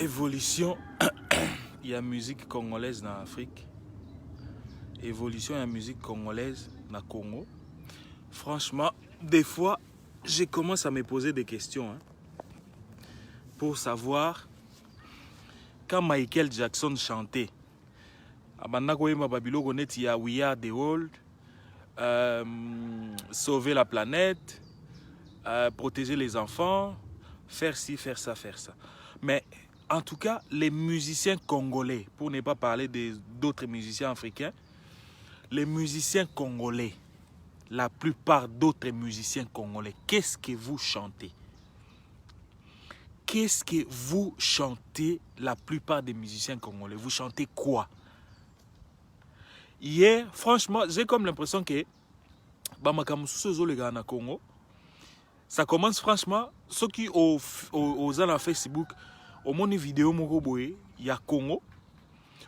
Évolution, il y a musique congolaise dans l'Afrique. Évolution, il y a musique congolaise dans le Congo. Franchement, des fois, je commence à me poser des questions. Pour savoir, quand Michael Jackson chantait, il y a We Are the World, sauver la planète, protéger les enfants, faire ci, faire ça, faire ça. Mais en tout cas, les musiciens congolais, pour ne pas parler d'autres musiciens africains, les musiciens congolais, la plupart d'autres musiciens congolais, qu'est-ce que vous chantez? Qu'est-ce que vous chantez, la plupart des musiciens congolais? Vous chantez quoi? Hier, franchement, j'ai comme l'impression que les Congo, ça commence franchement, ceux qui ont Facebook, au monde vidéo, il y a Congo,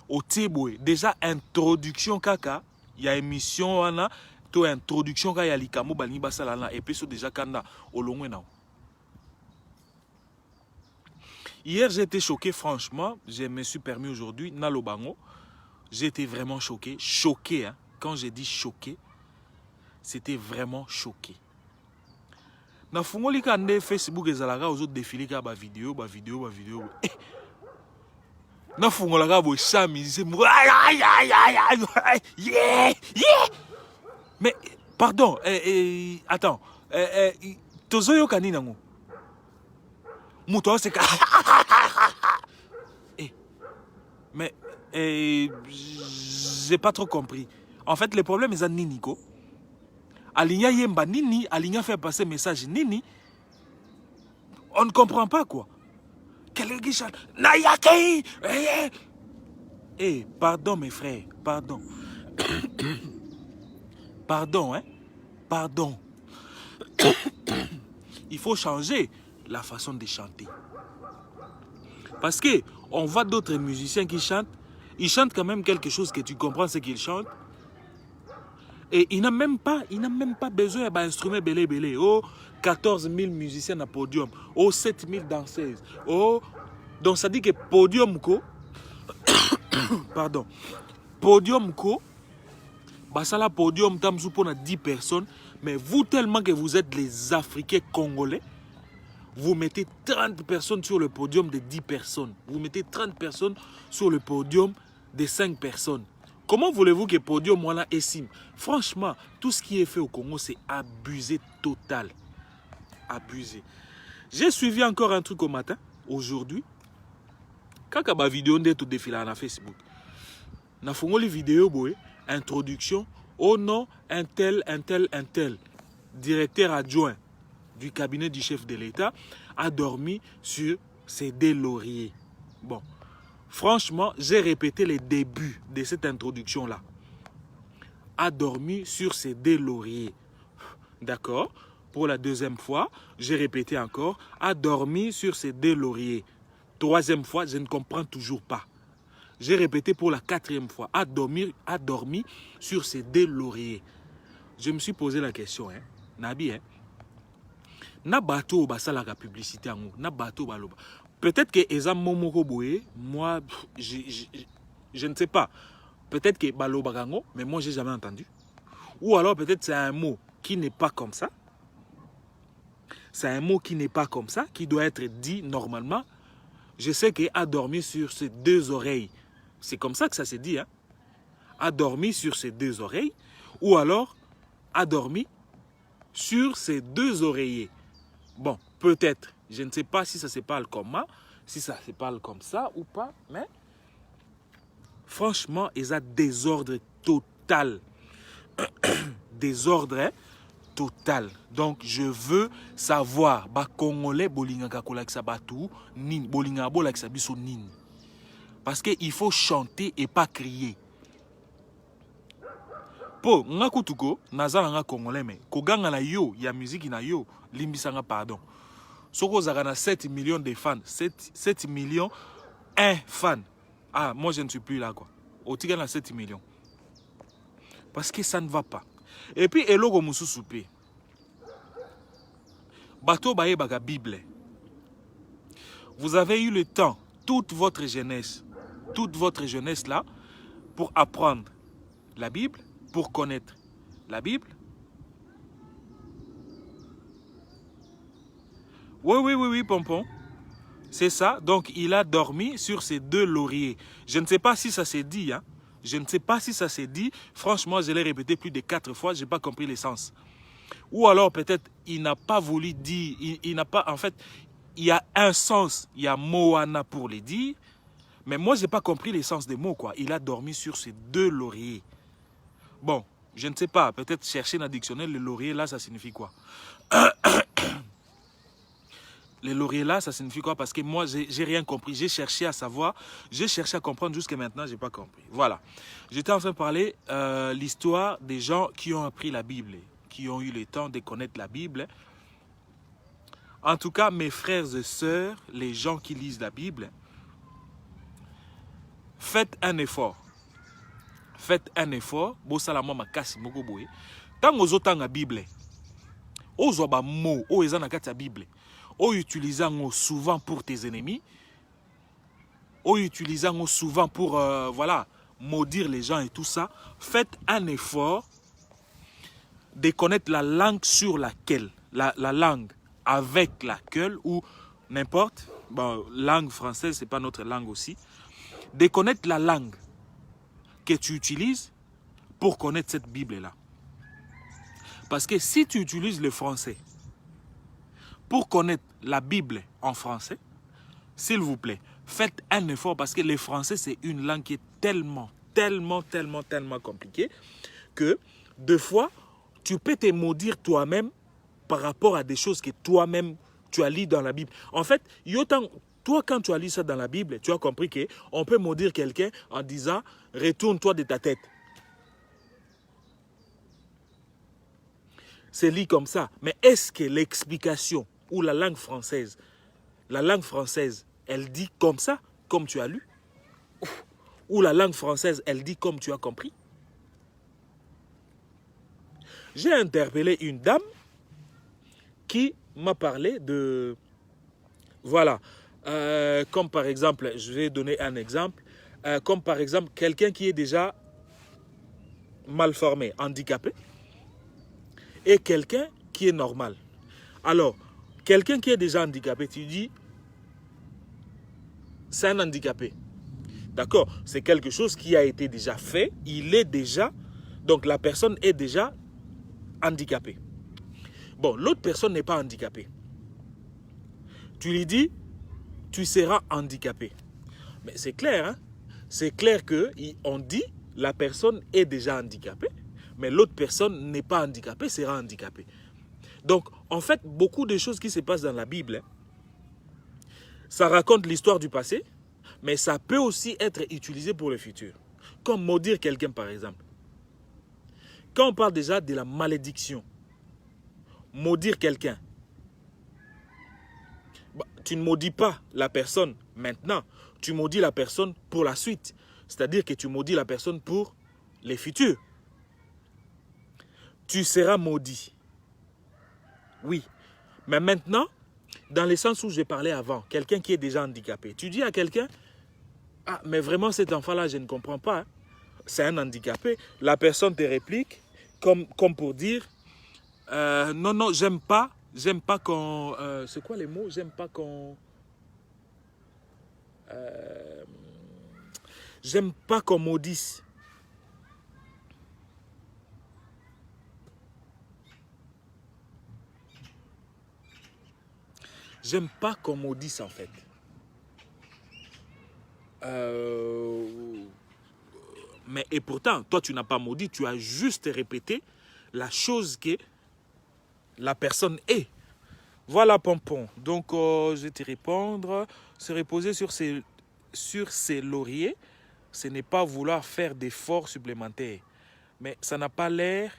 au Téboué, déjà introduction kaka, il y a émission, to introduction kaka, il y a l'ikamo, baliba salana, et puis c'est déjà kanda, au long now. Hier, j'étais choqué, franchement, je me suis permis aujourd'hui, Nalobango, j'étais vraiment choqué, hein. Quand j'ai dit choqué, c'était vraiment choqué. Na fungoli kande Facebook ezalaka aux autres défilés ka ba vidéo. Na fungola ka bo chami c'est mais pardon attends tozoyo kanina ngo muto c'est ka mais j'ai pas trop compris. En fait, le problème est à Niniko. Aligna Yemba Nini, Aligna fait passer message Nini. On ne comprend pas quoi. Quelqu'un qui chante Nayake. Pardon mes frères, pardon. Pardon, hein. Pardon. Il faut changer la façon de chanter. Parce que on voit d'autres musiciens qui chantent, ils chantent quand même quelque chose que tu comprends ce qu'ils chantent. Et il n'a même pas besoin d'un instrument belé. Oh, 14 000 musiciens à podium. Oh, 7 000 danseuses. Oh, donc ça dit que podium ko, pardon, podium ko, bah ça là podium tamsou pour 10 personnes. Mais vous tellement que vous êtes les Africains congolais, vous mettez 30 personnes sur le podium de 10 personnes. Vous mettez 30 personnes sur le podium de 5 personnes. Comment voulez-vous que podium voilà estime? Franchement, tout ce qui est fait au Congo, c'est abusé total. Abusé. J'ai suivi encore un truc au matin, aujourd'hui. Quand ma vidéo est tout défilé sur Facebook. Na fongoli vidéo boy, introduction. Oh non, un tel, directeur adjoint du cabinet du chef de l'État, a dormi sur ses deux lauriers. Bon. Franchement, j'ai répété les débuts de cette introduction-là. A dormi sur ses deux lauriers. D'accord? Pour la deuxième fois, j'ai répété encore. A dormi sur ses deux lauriers. Troisième fois, je ne comprends toujours pas. J'ai répété pour la quatrième fois. A dormi sur ses deux lauriers. Je me suis posé la question. Nabi, na bateau basala la publicité en na bateau baloba. Peut-être que Eza Momoko Boé, moi, je ne sais pas. Peut-être que Balo Bagango, mais moi, je n'ai jamais entendu. Ou alors, peut-être c'est un mot qui n'est pas comme ça. C'est un mot qui n'est pas comme ça, qui doit être dit normalement. Je sais qu'il a dormi sur ses deux oreilles. C'est comme ça que ça se dit. Hein? A dormi sur ses deux oreilles. Ou alors, a dormi sur ses deux oreillers. Bon, peut-être. Je ne sais pas si ça se parle comment, si ça se parle comme ça ou pas, mais franchement, ils ont désordre total. Désordre total. Donc, je veux savoir, Congolais, Bolinga Kolaksa Batou, Nin, Bolinga Bolaksa Biso Nin. Parce qu'il faut chanter et pas crier. Po, Ngakutuko, Nazala Congolais, mais Koganga na yo, il y a musique na yo, Limbisanga pardon. Soko Zagana 7 millions de fans. 7 millions, 1 fan. Ah, moi je ne suis plus là quoi. Au Tigana 7 millions. Parce que ça ne va pas. Et puis, Elogo Moussou Soupé. Bateau Baye Baga Bible. Vous avez eu le temps, toute votre jeunesse là, pour apprendre la Bible, pour connaître la Bible. Oui, Pompon. C'est ça. Donc, il a dormi sur ses 2 lauriers. Je ne sais pas si ça s'est dit. Hein. Je ne sais pas si ça s'est dit. Franchement, je l'ai répété plus de 4 fois. Je n'ai pas compris l'essence. Ou alors, peut-être, il n'a pas voulu dire. Il n'a pas... En fait, il y a un sens. Il y a Moana pour les dire. Mais moi, je n'ai pas compris l'essence des mots, quoi. Il a dormi sur ses 2 lauriers. Bon, je ne sais pas. Peut-être chercher dans le dictionnaire, le laurier, là, ça signifie quoi? Les lauriers là, ça signifie quoi? Parce que moi, j'ai rien compris. J'ai cherché à savoir, j'ai cherché à comprendre jusqu'à maintenant, je n'ai pas compris. Voilà. J'étais en train de parler l'histoire des gens qui ont appris la Bible, qui ont eu le temps de connaître la Bible. En tout cas, mes frères et sœurs, les gens qui lisent la Bible, faites un effort. Faites un effort. Tant aux autres la Bible, aux autres mots, aux autres la Bible, ou utilisant souvent pour tes ennemis, ou utilisant souvent pour voilà, maudire les gens et tout ça, faites un effort de connaître la langue sur laquelle, la langue avec laquelle, ou n'importe, bon, langue française, c'est pas notre langue aussi, de connaître la langue que tu utilises pour connaître cette Bible-là. Parce que si tu utilises le français pour connaître la Bible en français, s'il vous plaît, faites un effort parce que le français, c'est une langue qui est tellement compliquée que, des fois, tu peux te maudire toi-même par rapport à des choses que toi-même, tu as lues dans la Bible. En fait, toi, quand tu as lu ça dans la Bible, tu as compris qu'on peut maudire quelqu'un en disant « Retourne-toi de ta tête ». C'est lu comme ça. Mais est-ce que l'explication ou la langue française, elle dit comme ça, comme tu as lu? Ou la langue française, elle dit comme tu as compris? J'ai interpellé une dame qui m'a parlé de... Voilà. Comme par exemple, je vais donner un exemple. Comme par exemple, quelqu'un qui est déjà mal formé, handicapé, et quelqu'un qui est normal. Alors, quelqu'un qui est déjà handicapé, tu dis, c'est un handicapé. D'accord? C'est quelque chose qui a été déjà fait. Il est déjà... Donc, la personne est déjà handicapée. Bon, l'autre personne n'est pas handicapée. Tu lui dis, tu seras handicapé. Mais c'est clair, hein? C'est clair qu'on dit, la personne est déjà handicapée, mais l'autre personne n'est pas handicapée, sera handicapée. Donc, en fait, beaucoup de choses qui se passent dans la Bible, hein, ça raconte l'histoire du passé, mais ça peut aussi être utilisé pour le futur. Comme maudire quelqu'un, par exemple. Quand on parle déjà de la malédiction, maudire quelqu'un, tu ne maudis pas la personne maintenant, tu maudis la personne pour la suite. C'est-à-dire que tu maudis la personne pour les futurs. Tu seras maudit. Oui. Mais maintenant, dans le sens où j'ai parlé avant, quelqu'un qui est déjà handicapé, tu dis à quelqu'un, ah, mais vraiment cet enfant-là, je ne comprends pas. Hein. C'est un handicapé. La personne te réplique comme pour dire, non, j'aime pas qu'on... c'est quoi les mots? J'aime pas qu'on... j'aime pas qu'on maudisse. J'aime pas qu'on maudisse en fait. Mais et pourtant, toi tu n'as pas maudit, tu as juste répété la chose que la personne est. Voilà Pompon. Donc je vais te répondre. Se reposer sur ses lauriers, ce n'est pas vouloir faire d'efforts supplémentaires. Mais ça n'a pas l'air...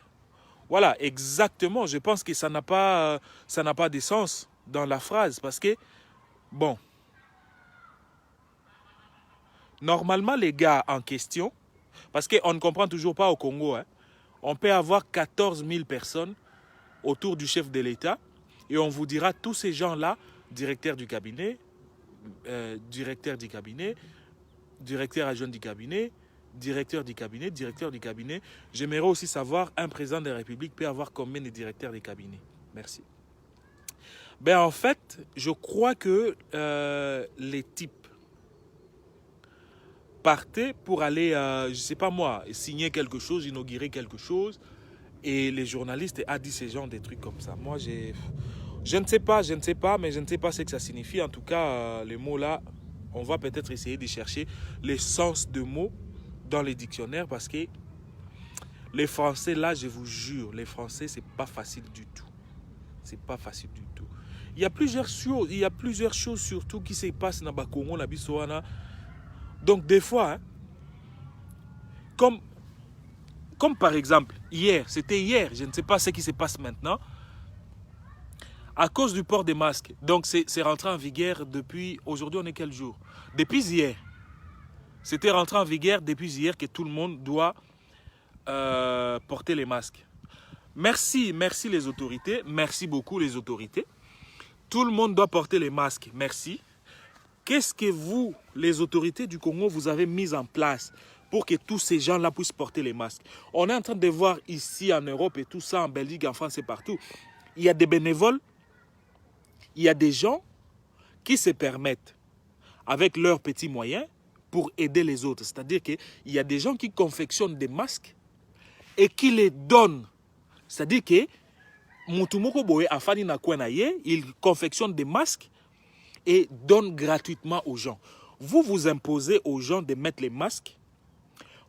Voilà, exactement. Je pense que ça n'a pas de sens dans la phrase. Parce que, bon, normalement, les gars en question, parce qu'on ne comprend toujours pas au Congo, hein, on peut avoir 14 000 personnes autour du chef de l'État et on vous dira tous ces gens-là, directeurs du cabinet, directeur du cabinet, directeur adjoint du cabinet, directeur du cabinet, directeur du cabinet. J'aimerais aussi savoir, un président de la République peut avoir combien de directeurs de cabinet? Merci. Ben en fait, je crois que les types partaient pour aller, je ne sais pas moi, signer quelque chose, inaugurer quelque chose, et les journalistes a dit ces gens des trucs comme ça. Moi, je ne sais pas, mais je ne sais pas ce que ça signifie. En tout cas, les mots là, on va peut-être essayer de chercher les sens de mots dans les dictionnaires, parce que les Français, là, je vous jure, les Français, c'est pas facile du tout. C'est pas facile du tout. Il y a plusieurs choses surtout qui se passent dans le Congo, la Bissoana. Donc des fois, hein, comme par exemple, c'était hier, je ne sais pas ce qui se passe maintenant, à cause du port des masques. Donc c'est rentré en vigueur depuis, aujourd'hui on est quel jour? Depuis hier. C'était rentré en vigueur depuis hier que tout le monde doit porter les masques. Merci les autorités, merci beaucoup les autorités. Tout le monde doit porter les masques, merci. Qu'est-ce que vous, les autorités du Congo, vous avez mis en place pour que tous ces gens-là puissent porter les masques? On est en train de voir ici en Europe et tout ça, en Belgique, en France et partout. Il y a des bénévoles, il y a des gens qui se permettent, avec leurs petits moyens, pour aider les autres. C'est-à-dire qu'il y a des gens qui confectionnent des masques et qui les donnent. C'est-à-dire que il confectionne des masques et donne gratuitement aux gens. Vous imposez aux gens de mettre les masques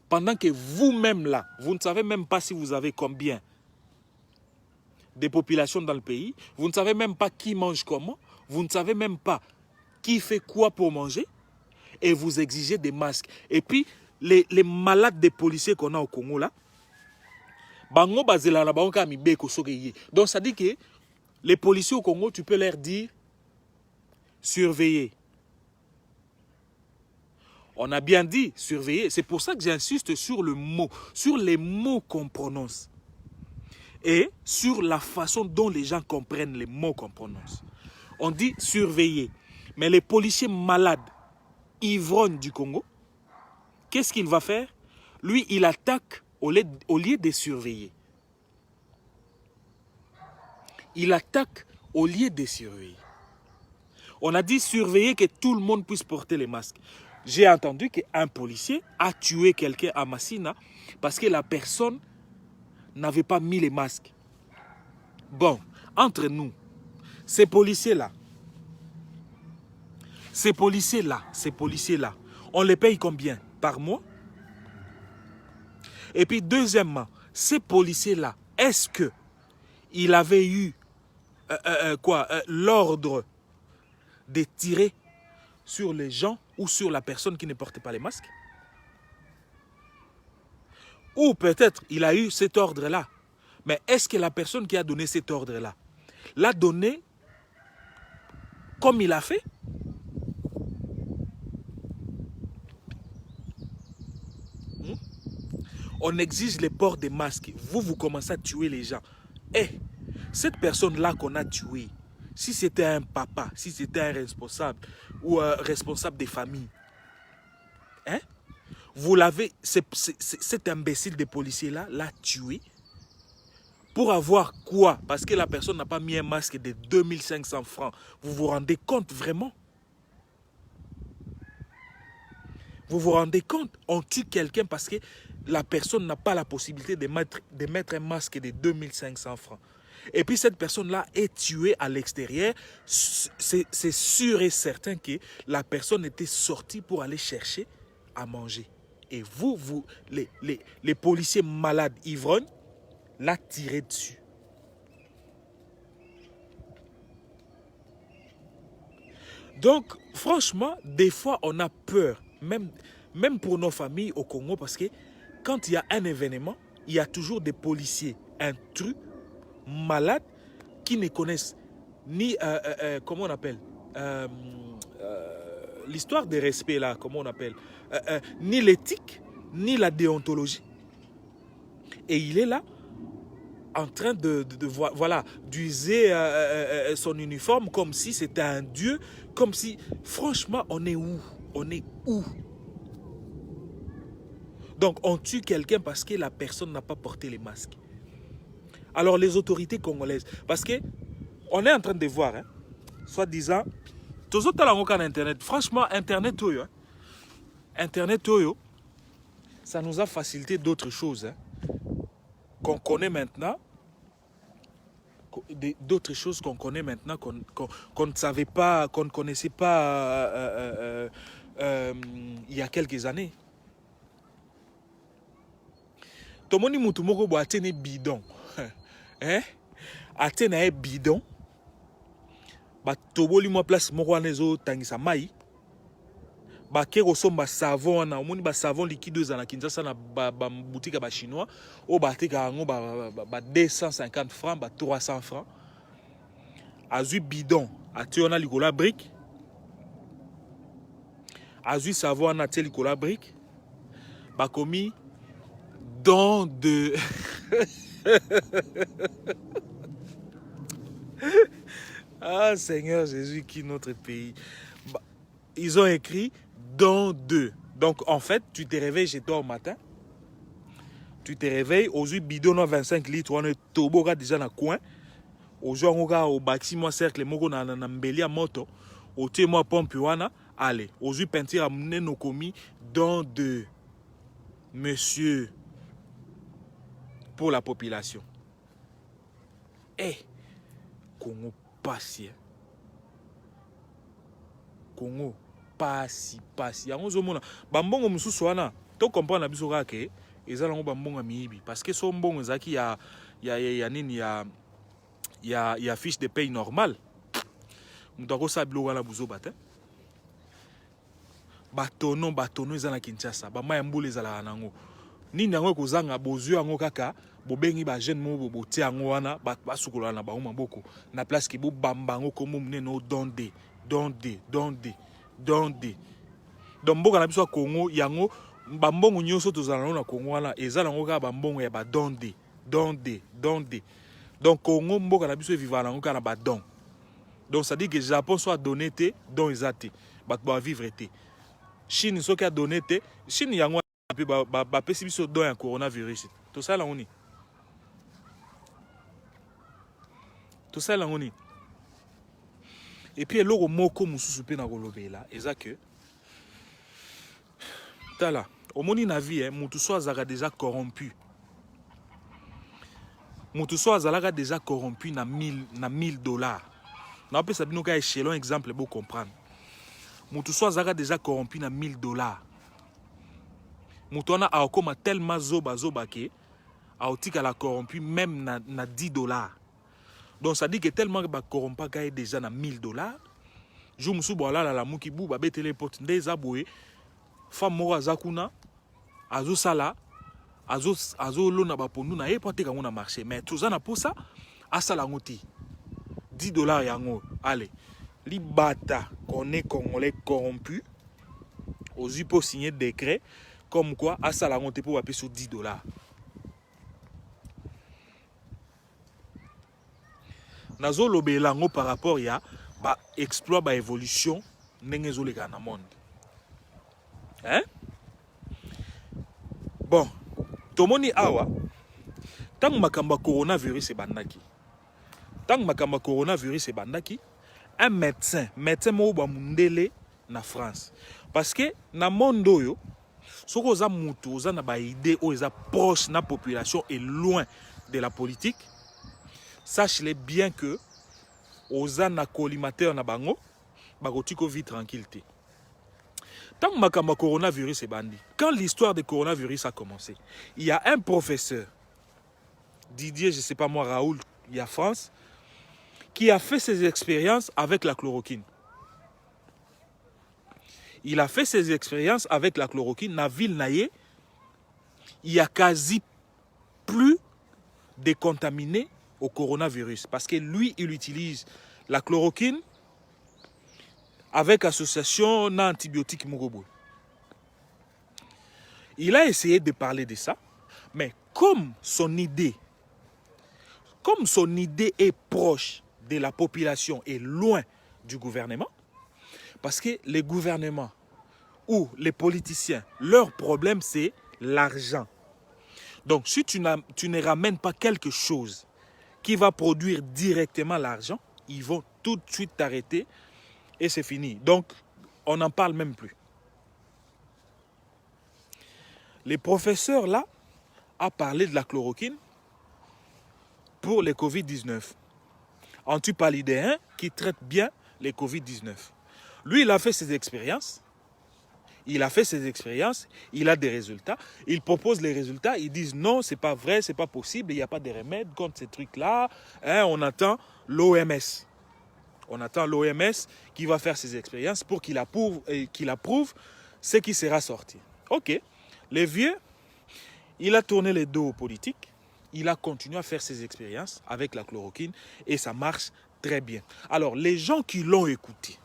pendant que vous-même là, vous ne savez même pas si vous avez combien de populations dans le pays, vous ne savez même pas qui mange comment, vous ne savez même pas qui fait quoi pour manger, et vous exigez des masques. Et puis, les malades des policiers qu'on a au Congo là, donc ça dit que les policiers au Congo, tu peux leur dire surveiller. On a bien dit surveiller. C'est pour ça que j'insiste sur le mot, sur les mots qu'on prononce. Et sur la façon dont les gens comprennent les mots qu'on prononce. On dit surveiller. Mais les policiers malades, ivrognes du Congo, qu'est-ce qu'il va faire? Lui, il attaque au lieu de surveiller. Il attaque au lieu de surveiller. On a dit surveiller que tout le monde puisse porter les masques. J'ai entendu qu'un policier a tué quelqu'un à Massina parce que la personne n'avait pas mis les masques. Bon, entre nous, ces policiers-là, on les paye combien par mois? Et puis deuxièmement, ces policiers-là, est-ce qu'il avait eu l'ordre de tirer sur les gens ou sur la personne qui ne portait pas les masques? Ou peut-être il a eu cet ordre-là. Mais est-ce que la personne qui a donné cet ordre-là l'a donné comme il a fait? On exige le port des masques. Vous commencez à tuer les gens. Et cette personne-là qu'on a tuée, si c'était un papa, si c'était un responsable ou un responsable des familles, hein? Vous l'avez, cet imbécile de policier-là l'a tué pour avoir quoi? Parce que la personne n'a pas mis un masque de 2500 francs. Vous vous rendez compte vraiment? Vous vous rendez compte? On tue quelqu'un parce que la personne n'a pas la possibilité de mettre un masque de 2500 francs. Et puis cette personne-là est tuée à l'extérieur. C'est sûr et certain que la personne était sortie pour aller chercher à manger. Et les policiers malades ivrognes, l'a tiré dessus. Donc, franchement, des fois, on a peur, même pour nos familles au Congo, parce que quand il y a un événement, il y a toujours des policiers intrus, malades, qui ne connaissent ni, comment on appelle, l'histoire des respects, là, comment on appelle, ni l'éthique, ni la déontologie. Et il est là en train voilà, d'user son uniforme comme si c'était un dieu, comme si, franchement, on est où? On est où? Donc, on tue quelqu'un parce que la personne n'a pas porté les masques. Alors, les autorités congolaises, parce que on est en train de voir, hein, soi-disant, tous les autres en Internet, franchement, Internet, hein, Internet, ça nous a facilité d'autres choses, hein, qu'on connaît maintenant, d'autres choses qu'on connaît maintenant, qu'on ne savait pas, qu'on ne connaissait pas il y a quelques années. Tomoni mutu moko bo atene bidon. Hein? Atene bidon. Ba toboli mo place moko wana ezo tangisa mai. Ba kero somba savon na omoni ba savon liquide za na Kinshasa na ba boutique ba chinois o ba teka ngo ba 250 francs, ba 300 francs. Azui bidon, ati ona likola brique. Azui savon na ati likola brique. Ba komi don de ah Seigneur Jésus, qui notre pays. Bah, ils ont écrit don de. Donc en fait, tu te réveilles chez toi au matin. Tu te réveilles, aujourd'hui bidon 25 litres, on est toboga déjà dans le coin. Aujourd'hui on au bâtiment cercle moko na mbeli à moto. Au tie moi pompe wana, allez. Aujourd'hui peinture amené nos commis don de monsieur pour la population. Eh, Congo passi. Congo passi. Yango zomona bambongo mususu wana to comprendre biso ka ke ezala ngo bambongo miyibi parce que so mbongo ezaki ya nini ya fiche de paye normal. Mutu akosala biloko wana buzo bate. Batono ezala Kinshasa, bama ya mbula ezala nango. Nini yango kozanga bozwi yango kaka bobengi ba jeune mo botie yango wana basukola na bauma boko na place ki bo bambango komo muneno donde. Donc mboka na biso Congo yango bambongo nyonso tozala na Congo wana ezala yango kaka bambongo ya ba donde. Donc Congo mboka na biso vivra nango kaka na ba don. Donc ça dit que Japon soit donné te don ezate bat ba vivre te. Chine soki a donné te Chine yango ba pesi biso don ya coronavirus. To sala ngoni. Et puis eloko moko mususu pe na kolobela eza que tala omoni na vie mutu so azaka déjà corrompu. Mutu so azalaka déjà corrompu na $1000. Na pe sabino ka échelon exemple pour comprendre. Mutu so azalaka déjà corrompu na $1000. Mutu wana akoma tellement zoba ke aotika la corrompu même na $10. Donc ça dit que tellement que ba corrompa gagne déjà na $1000. Jou musu bola la muki bu ba betele pot ndeza boye. Femme moko azakuna azo sala azo lona ba pondu na epote kango na marché mais tout ça na posa asala ngoti $10 yango allez libata qu'on est congolais corrompu aux pour signer décret comme quoi asala ngoti pour payer sur $10. Nazo lobela ngo par rapport ya ba exploit ba évolution ndenge zoleka na monde. Hein? Bon, tomoni awa tang makamba coronavirus e bandaki. Un médecin mo ba mundele na France. Parce que na monde oyo soko za mutu za na ba idée o eza proche na population et loin de la politique. Sache-le bien que oza na collimateur na bango bakotiko vie tranquillité. Tant que coronavirus est bandit, quand l'histoire du coronavirus a commencé, il y a un professeur, Didier, je ne sais pas moi, Raoul, il y a France, qui a fait ses expériences avec la chloroquine. Il a fait ses expériences avec la chloroquine. Dans la ville Naye, il y a quasi plus de contaminés au coronavirus. Parce que lui, il utilise la chloroquine avec association d'antibiotiques Mugobo. Il a essayé de parler de ça, mais comme son idée comme son idée est proche de la population et loin du gouvernement, parce que les gouvernements ou les politiciens, leur problème c'est l'argent. Donc si tu ne ramènes pas quelque chose qui va produire directement l'argent, ils vont tout de suite t'arrêter et c'est fini. Donc on n'en parle même plus. Les professeurs là ont parlé de la chloroquine pour les Covid-19. Antipalidéen qui traite bien les Covid-19. Lui, il a fait ses expériences. Il a des résultats. Il propose les résultats. Ils disent non, c'est pas vrai, c'est pas possible, il n'y a pas de remède contre ces trucs-là. Hein, on attend l'OMS. On attend l'OMS qui va faire ses expériences pour qu'il approuve ce qui sera sorti. Ok. Les vieux, il a tourné les dos aux politiques. Il a continué à faire ses expériences avec la chloroquine et ça marche très bien. Alors, les gens qui l'ont écouté,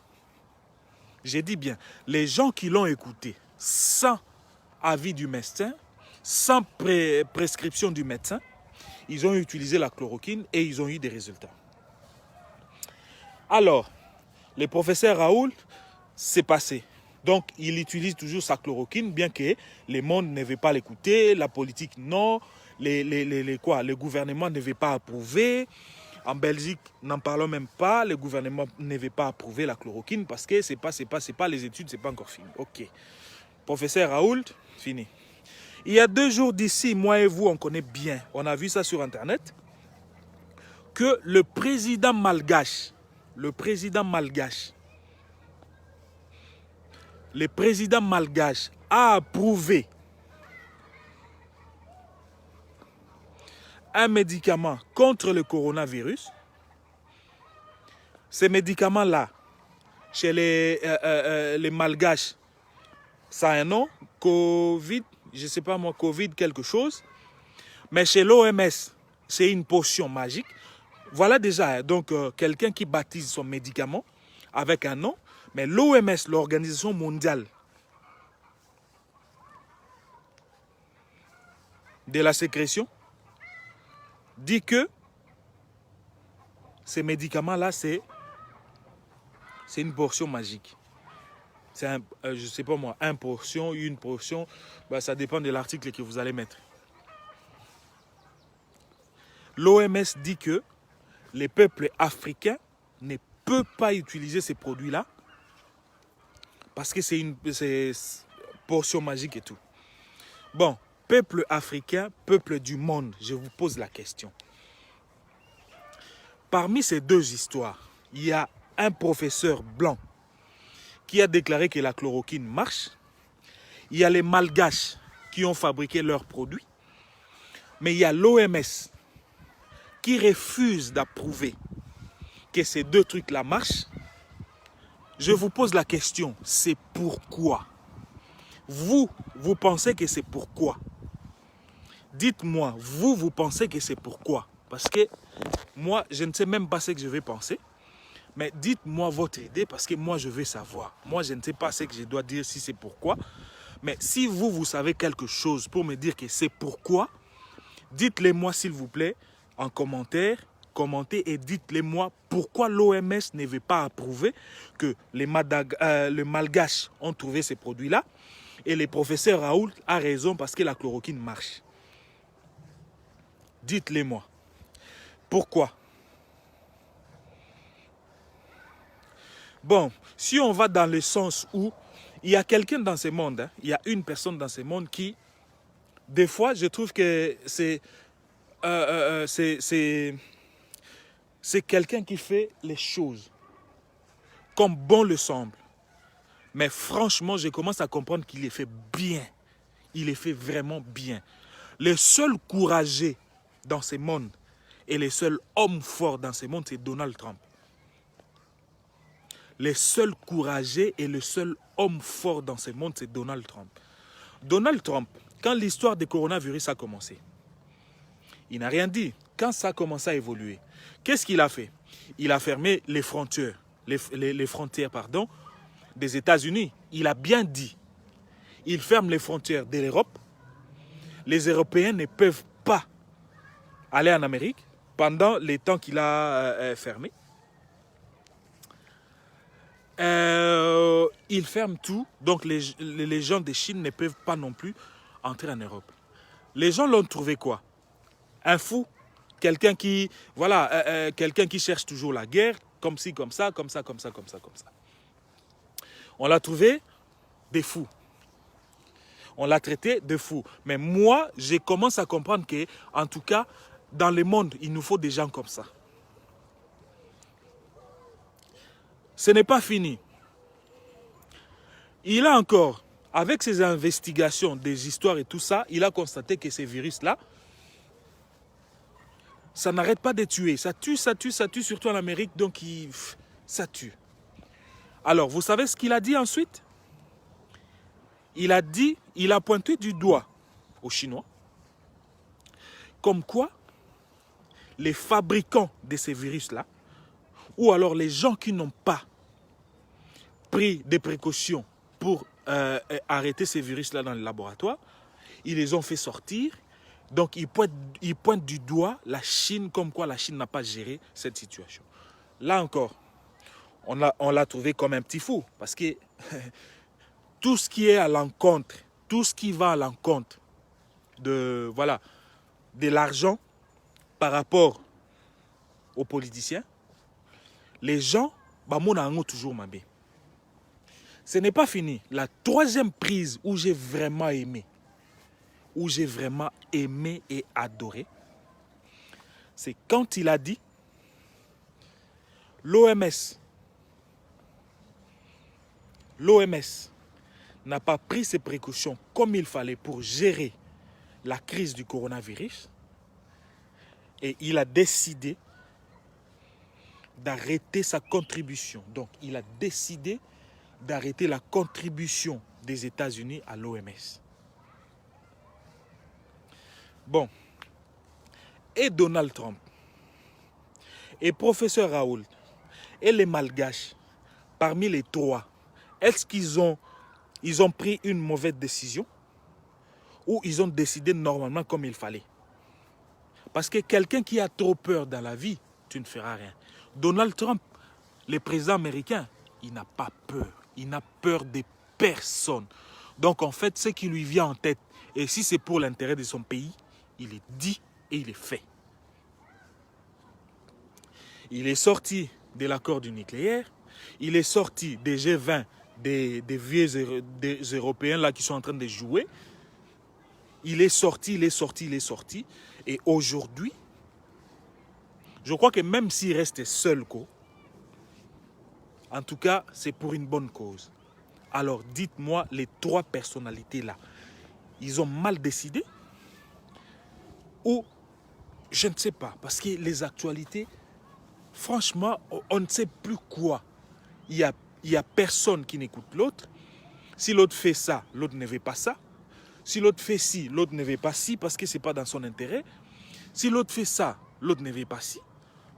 j'ai dit bien, les gens qui l'ont écouté sans avis du médecin, sans prescription du médecin, ils ont utilisé la chloroquine et ils ont eu des résultats. Alors, le professeur Raoult, c'est passé. Donc, il utilise toujours sa chloroquine, bien que le monde ne veut pas l'écouter, la politique non, le gouvernement ne veut pas approuver. En Belgique, n'en parlons même pas, le gouvernement ne veut pas approuver la chloroquine parce que c'est pas les études, c'est pas encore fini. Ok. Professeur Raoult, fini. Il y a 2 jours d'ici, moi et vous, on connaît bien, on a vu ça sur Internet, que le président malgache a approuvé un médicament contre le coronavirus. Ces médicaments-là, chez les malgaches, ça a un nom, Covid, je ne sais pas moi, Covid quelque chose. Mais chez l'OMS, c'est une potion magique. Voilà déjà donc quelqu'un qui baptise son médicament avec un nom. Mais l'OMS, l'Organisation mondiale de la sécrétion, dit que ces médicaments-là, c'est une portion magique. C'est, je ne sais pas moi, une portion, bah, ça dépend de l'article que vous allez mettre. L'OMS dit que les peuples africains ne peuvent pas utiliser ces produits-là parce que c'est une portion magique et tout. Bon, peuple africain, peuple du monde, je vous pose la question. Parmi ces 2 histoires, il y a un professeur blanc qui a déclaré que la chloroquine marche. Il y a les malgaches qui ont fabriqué leurs produits. Mais il y a l'OMS qui refuse d'approuver que ces 2 trucs-là marchent. Je vous pose la question, c'est pourquoi? Vous pensez que c'est pourquoi? Dites-moi, vous pensez que c'est pourquoi? Parce que moi, je ne sais même pas ce que je vais penser. Mais dites-moi votre idée parce que moi, je veux savoir. Moi, je ne sais pas ce que je dois dire si c'est pourquoi. Mais si vous savez quelque chose pour me dire que c'est pourquoi, dites-le moi s'il vous plaît en commentaire. Commentez et dites-le moi pourquoi l'OMS ne veut pas approuver que les malgaches ont trouvé ces produits-là. Et le professeur Raoult a raison parce que la chloroquine marche. Dites-le moi. Pourquoi? Bon, si on va dans le sens où il y a quelqu'un dans ce monde, hein, il y a une personne dans ce monde qui, des fois, je trouve que c'est quelqu'un qui fait les choses comme bon le semble. Mais franchement, je commence à comprendre qu'il les fait bien. Il les fait vraiment bien. Le seul courageux dans ce monde et le seul homme fort dans ce monde, c'est Donald Trump. Le seul courageux et le seul homme fort dans ce monde, c'est Donald Trump. Donald Trump, quand l'histoire du coronavirus a commencé, il n'a rien dit. Quand ça a commencé à évoluer, qu'est-ce qu'il a fait? Il a fermé les frontières, les frontières des États-Unis. Il a bien dit. Il ferme les frontières de l'Europe. Les Européens ne peuvent pas aller en Amérique. pendant les temps qu'il a fermé. Il ferme tout, donc les gens de Chine ne peuvent pas non plus entrer en Europe. Les gens l'ont trouvé quoi? Un fou, quelqu'un qui, voilà, quelqu'un qui cherche toujours la guerre, comme ci, comme ça, comme ça, comme ça, comme ça, comme ça. On l'a trouvé des fous. On l'a traité de fou. Mais moi, je commence à comprendre que, en tout cas, dans le monde, il nous faut des gens comme ça. Ce n'est pas fini. Il a encore, avec ses investigations, des histoires et tout ça, il a constaté que ces virus-là, ça n'arrête pas de tuer. Ça tue, ça tue, ça tue, surtout en Amérique, donc ça tue. Alors, vous savez ce qu'il a dit ensuite? Il a pointé du doigt aux Chinois, comme quoi les fabricants de ces virus-là, ou alors les gens qui n'ont pas pris des précautions pour arrêter ces virus-là dans le laboratoire, ils les ont fait sortir. Donc, ils pointent du doigt la Chine, comme quoi la Chine n'a pas géré cette situation. Là encore, on l'a trouvé comme un petit fou, parce que tout ce qui est à l'encontre, tout ce qui va à l'encontre de l'argent par rapport aux politiciens, les gens, toujours mabé. Ce n'est pas fini. La troisième prise où j'ai vraiment aimé et adoré, c'est quand il a dit l'OMS n'a pas pris ses précautions comme il fallait pour gérer la crise du coronavirus et il a décidé d'arrêter sa contribution. Donc, il a décidé d'arrêter la contribution des États-Unis à l'OMS. Bon. Et Donald Trump, et professeur Raoult, et les Malgaches, parmi les trois, est-ce qu'ils ont pris une mauvaise décision ou ils ont décidé normalement comme il fallait? Parce que quelqu'un qui a trop peur dans la vie, tu ne feras rien. Donald Trump, le président américain, il n'a pas peur. Il n'a peur de personne. Donc en fait, ce qui lui vient en tête, et si c'est pour l'intérêt de son pays, il est dit et il est fait. Il est sorti de l'accord du nucléaire, il est sorti des G20, des vieux Européens là qui sont en train de jouer. Il est sorti. Et aujourd'hui, je crois que même s'il reste seul, en tout cas, c'est pour une bonne cause. Alors, dites-moi, les trois personnalités-là, ils ont mal décidé? Ou, je ne sais pas, parce que les actualités, franchement, on ne sait plus quoi. Il y a personne qui n'écoute l'autre. Si l'autre fait ça, l'autre ne veut pas ça. Si l'autre fait ci, l'autre ne veut pas ci parce que ce n'est pas dans son intérêt. Si l'autre fait ça, l'autre ne veut pas ci.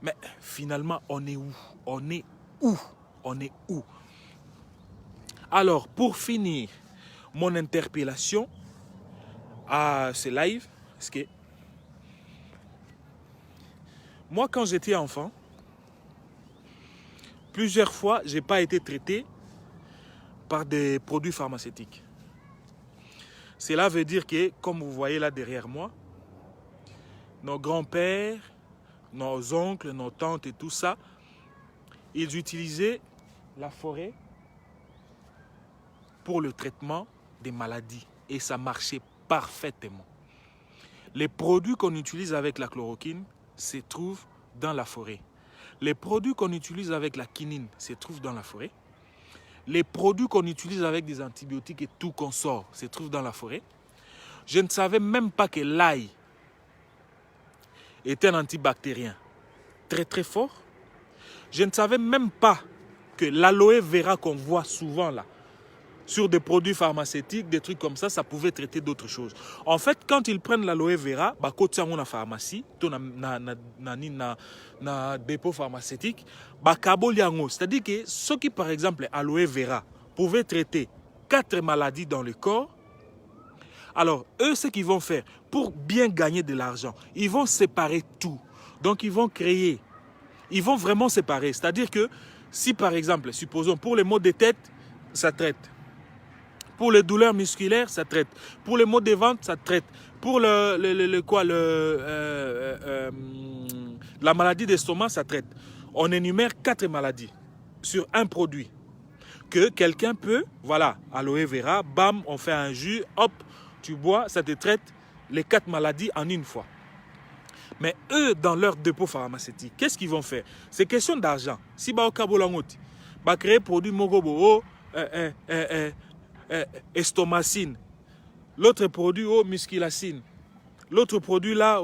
Mais finalement, on est où? On est où? Alors, pour finir mon interpellation à ce live, parce que moi, quand j'étais enfant, plusieurs fois, je n'ai pas été traité par des produits pharmaceutiques. Cela veut dire que, comme vous voyez là derrière moi, nos grands-pères, nos oncles, nos tantes et tout ça, ils utilisaient la forêt pour le traitement des maladies. Et ça marchait parfaitement. Les produits qu'on utilise avec la chloroquine se trouvent dans la forêt. Les produits qu'on utilise avec la quinine se trouvent dans la forêt. Les produits qu'on utilise avec des antibiotiques et tout qu'on sort se trouvent dans la forêt. Je ne savais même pas que l'ail était un antibactérien très très fort. Je ne savais même pas que l'aloe vera qu'on voit souvent là, sur des produits pharmaceutiques, des trucs comme ça pouvait traiter d'autres choses. En fait, quand ils prennent l'aloe vera, quand ils la pharmacie, na dépôt pharmaceutique, c'est-à-dire que ceux qui, par exemple, aloe vera, pouvaient traiter 4 maladies dans le corps, alors eux, ce qu'ils vont faire, pour bien gagner de l'argent, ils vont séparer tout. Donc, ils vont créer, ils vont vraiment séparer. C'est-à-dire que si, par exemple, supposons, pour les maux de tête, ça traite. Pour les douleurs musculaires, ça traite. Pour les maux de ventre, ça traite. Pour la maladie d'estomac, ça traite. On énumère 4 maladies sur un produit que quelqu'un peut, voilà, aloe vera, bam, on fait un jus, hop, tu bois, ça te traite les 4 maladies en une fois. Mais eux, dans leur dépôt pharmaceutique, qu'est-ce qu'ils vont faire? C'est question d'argent. Si ba okabolangoti, ba créer produit mogobo, estomacine, l'autre produit musculacine, l'autre produit là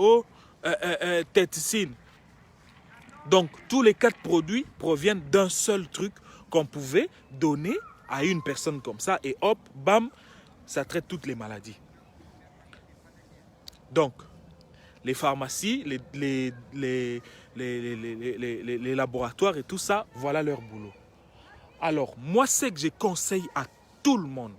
téticine. Donc tous les 4 produits proviennent d'un seul truc qu'on pouvait donner à une personne comme ça et hop, bam, ça traite toutes les maladies. Donc les pharmacies, les laboratoires et tout ça, voilà leur boulot. Alors moi, c'est que je conseille à tout le monde.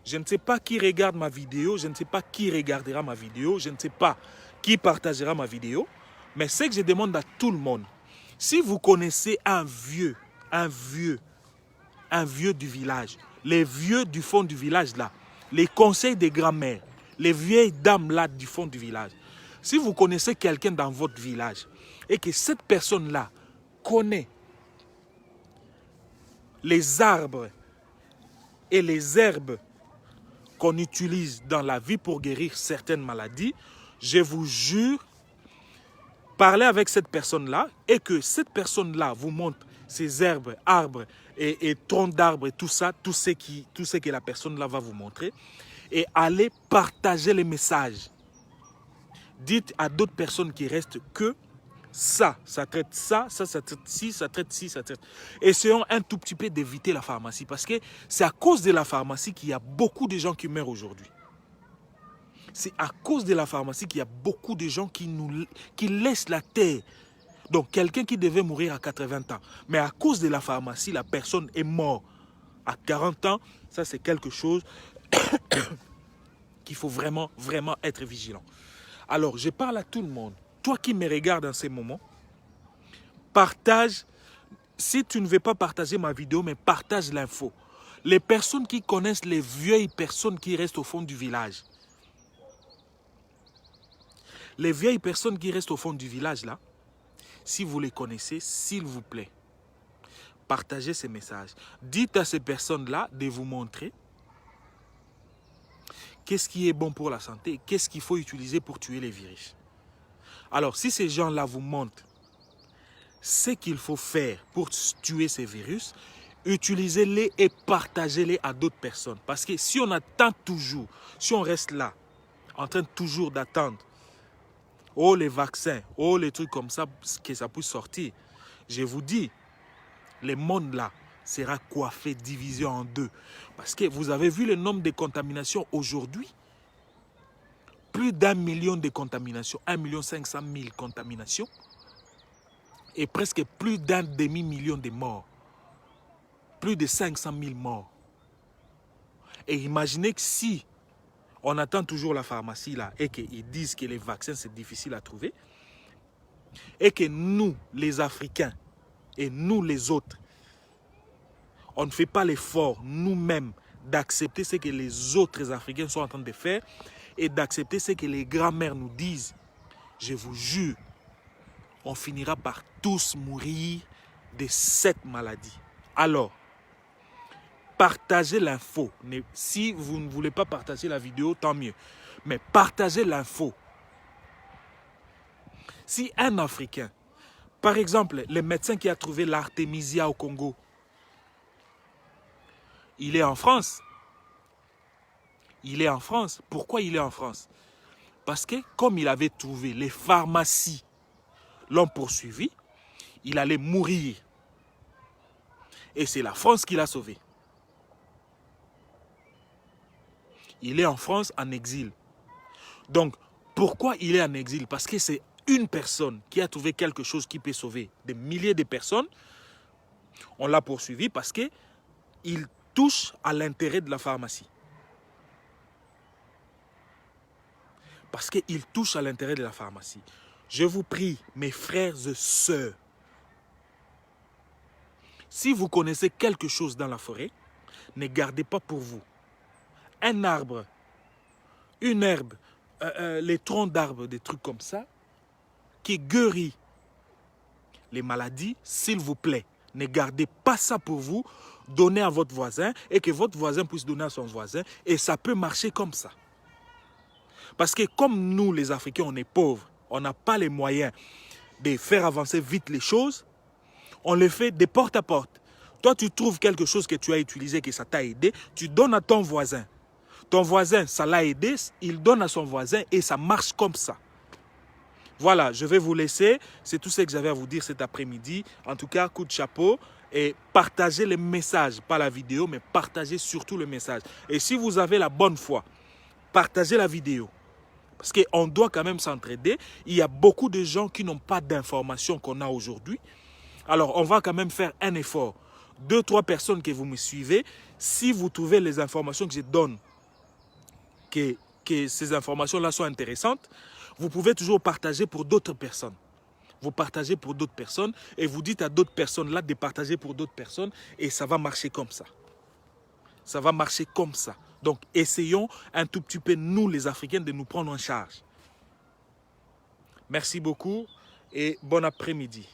Je ne sais pas qui regarde ma vidéo, je ne sais pas qui regardera ma vidéo, je ne sais pas qui partagera ma vidéo, mais c'est que je demande à tout le monde. Si vous connaissez un vieux du village, les vieux du fond du village là, les conseils des grands-mères, les vieilles dames là du fond du village, si vous connaissez quelqu'un dans votre village et que cette personne-là connaît les arbres et les herbes qu'on utilise dans la vie pour guérir certaines maladies, je vous jure, parlez avec cette personne-là et que cette personne-là vous montre ces herbes, arbres et troncs d'arbres et tout ça, tout ce que la personne-là va vous montrer, et allez partager les messages. Dites à d'autres personnes qui restent que ça traite ça traite ci, ça traite ci, ça traite. Essayons un tout petit peu d'éviter la pharmacie parce que c'est à cause de la pharmacie qu'il y a beaucoup de gens qui meurent aujourd'hui. C'est à cause de la pharmacie qu'il y a beaucoup de gens qui laissent la terre. Donc quelqu'un qui devait mourir à 80 ans, mais à cause de la pharmacie, la personne est morte à 40 ans. Ça, c'est quelque chose qu'il faut vraiment, vraiment être vigilant. Alors, je parle à tout le monde. Toi qui me regardes en ces moments, partage. Si tu ne veux pas partager ma vidéo, mais partage l'info. Les personnes qui connaissent les vieilles personnes qui restent au fond du village. Les vieilles personnes qui restent au fond du village là, si vous les connaissez, s'il vous plaît, partagez ces messages. Dites à ces personnes-là de vous montrer qu'est-ce qui est bon pour la santé, qu'est-ce qu'il faut utiliser pour tuer les virus. Alors, si ces gens-là vous montrent ce qu'il faut faire pour tuer ces virus, utilisez-les et partagez-les à d'autres personnes. Parce que si on attend toujours, si on reste là, en train toujours d'attendre, oh les vaccins, oh les trucs comme ça, que ça puisse sortir, je vous dis, le monde là sera coiffé, divisé en deux. Parce que vous avez vu le nombre de contaminations aujourd'hui. Plus d'1 million de contaminations, 1 500 000 contaminations et presque plus d'un demi-million de morts. Plus de 500 000 morts. Et imaginez que si on attend toujours la pharmacie là et qu'ils disent que les vaccins c'est difficile à trouver et que nous, les Africains et nous les autres, on ne fait pas l'effort nous-mêmes d'accepter ce que les autres Africains sont en train de faire et d'accepter ce que les grands-mères nous disent, je vous jure, on finira par tous mourir de cette maladie. Alors, partagez l'info. Si vous ne voulez pas partager la vidéo, tant mieux. Mais partagez l'info. Si un Africain, par exemple, le médecin qui a trouvé l'artémisia au Congo, il est en France. Il est en France. Pourquoi il est en France? Parce que comme il avait trouvé, les pharmacies l'ont poursuivi, il allait mourir. Et c'est la France qui l'a sauvé. Il est en France en exil. Donc, pourquoi il est en exil? Parce que c'est une personne qui a trouvé quelque chose qui peut sauver des milliers de personnes. On l'a poursuivi parce qu'il touche à l'intérêt de la pharmacie. Parce qu'il touche à l'intérêt de la pharmacie. Je vous prie, mes frères et sœurs, si vous connaissez quelque chose dans la forêt, ne gardez pas pour vous. Un arbre, une herbe, les troncs d'arbres, des trucs comme ça, qui guérit les maladies, s'il vous plaît, ne gardez pas ça pour vous, donnez à votre voisin et que votre voisin puisse donner à son voisin et ça peut marcher comme ça. Parce que comme nous, les Africains, on est pauvres, on n'a pas les moyens de faire avancer vite les choses, on le fait de porte à porte. Toi, tu trouves quelque chose que tu as utilisé, que ça t'a aidé, tu donnes à ton voisin. Ton voisin, ça l'a aidé, il donne à son voisin et ça marche comme ça. Voilà, je vais vous laisser. C'est tout ce que j'avais à vous dire cet après-midi. En tout cas, coup de chapeau. Et partagez les messages, pas la vidéo, mais partagez surtout le message. Et si vous avez la bonne foi, partagez la vidéo. Parce qu'on doit quand même s'entraider. Il y a beaucoup de gens qui n'ont pas d'informations qu'on a aujourd'hui. Alors, on va quand même faire un effort. 2-3 personnes que vous me suivez, si vous trouvez les informations que je donne, que ces informations-là sont intéressantes, vous pouvez toujours partager pour d'autres personnes. Vous partagez pour d'autres personnes et vous dites à d'autres personnes-là de partager pour d'autres personnes et ça va marcher comme ça. Ça va marcher comme ça. Donc, essayons un tout petit peu, nous les Africains, de nous prendre en charge. Merci beaucoup et bon après-midi.